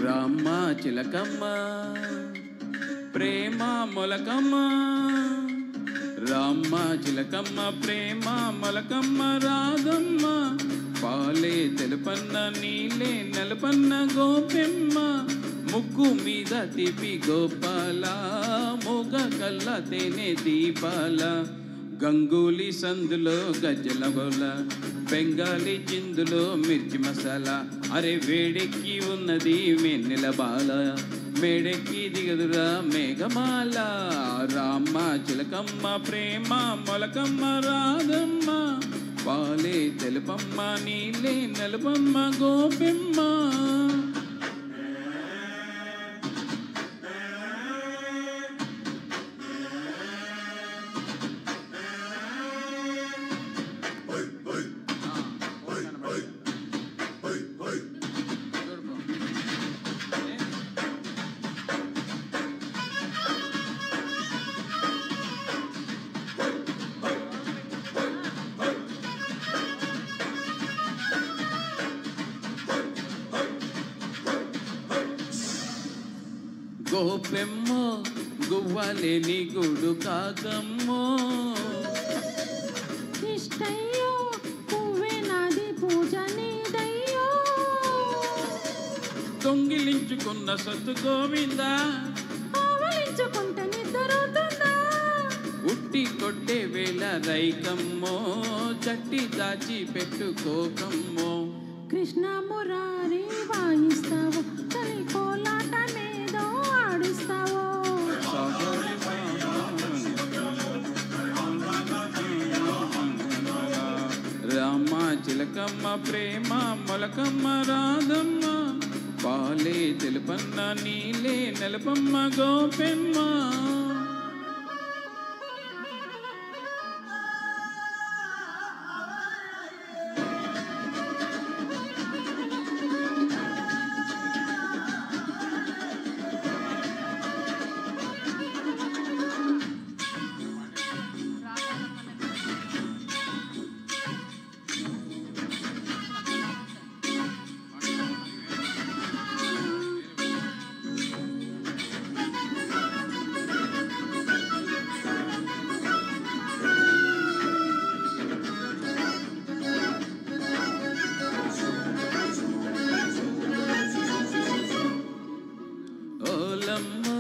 రామ్మ చిలకమ్మ ప్రేమ మొలకమ్మ, రామ్మ చిలకమ్మ ప్రేమ మొలకమ్మ రాధమ్మ, పాలే తెలుపన్న నీలే నలుపన్న గోపెమ్మ, ముగ్గు మీద తిపి గోపాల, మూగ కళ్ళ తేనె దీపాల, గంగూలీ సందులో గజ్జల గోల, బెంగాలీ చిందులో మిర్చి మసాలా, అరే వేడెక్కి ఉన్నది వెన్నెల బాల, మేడెక్కి దిగదురా మేఘమాల, రామ్మ చిలకమ్మ ప్రేమ మొలకమ్మ రాధమ్మ, పాలే తెలుపమ్మ నీలే నలుపమ్మ గోపెమ్మ. గోపెమ్మో గువ్వలేని గుడు కాకమ్మో, ఇష్టయ్యో పువ్వే నాది పూజ నీదయ్యో, దొంగిలించుకున్న సత్తు గోవిందా, ఆవలించుకుంటే నిద్రవుతుందా, ఉట్టి కొట్టే వేళ రైకమ్మో, చట్టి దాచి పెట్టుకోకమ్మో, కృష్ణ మురారి వాయిస్తావు తల్లి కోలాట నేదో ఆడిస్తావు, రామ్మ చిలకమ్మ ప్రేమ మొలకమ్మ రాధమ్మ, పాలే తెలుపన్న నీలే నలుపమ్మ గోపెమ్మ. ఓలమ్మో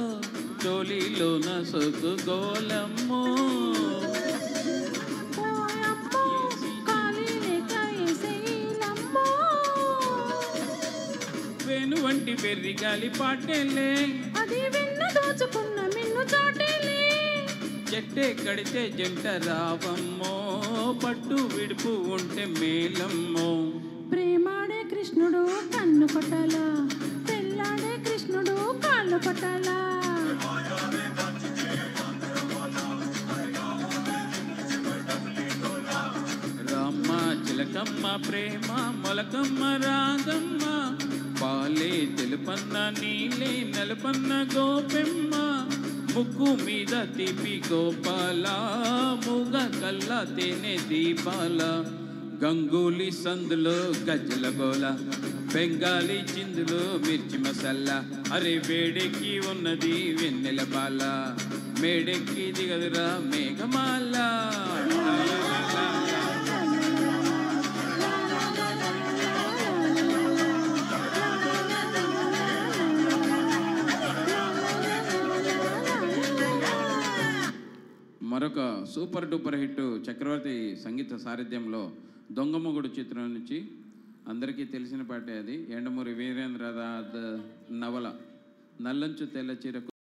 తోలిలోన సొగ్గు గోలమ్మో, వేణు వంటి పెర్రి గాలి పాటేలే, అది వెన్న దోచుకున్న మిన్ను చాటేలే, చెట్టే కడితే జంట రావమ్మో, పట్టు విడుపు ఉంటే మేలమ్మో, ప్రేమాడే కృష్ణుడు కన్ను కొట్టాలా, పెళ్ళాడే కృష్ణుడు కాళ్ళు కొట్టాలా, రామ్మ చిలకమ్మ ప్రేమ మొలకమ్మ రాధమ్మ, పాలే తెలుపన్న నీలే నలుపన్న గోపెమ్మ, ముగ్గు మీద తిపి గోపాల, మూగ కళ్ళ తేనె దీపాల, గంగూలీ సందులో గజ్జల గోల, బెంగాలీ చిందులో మిర్చి మసాలా, అరే వేడెక్కి ఉన్నది వెన్నెల బాల, మేడెక్కి దిగదురా మేఘమాల. మరొక సూపర్ డూపర్ హిట్ చక్రవర్తి సంగీత సారథ్యంలో దొంగమొగుడు చిత్రం నుంచి అందరికీ తెలిసిన పాటే అది. ఎండమూరి వీరేంద్రనాథ్ నవల నల్లంచు తెల్ల చీర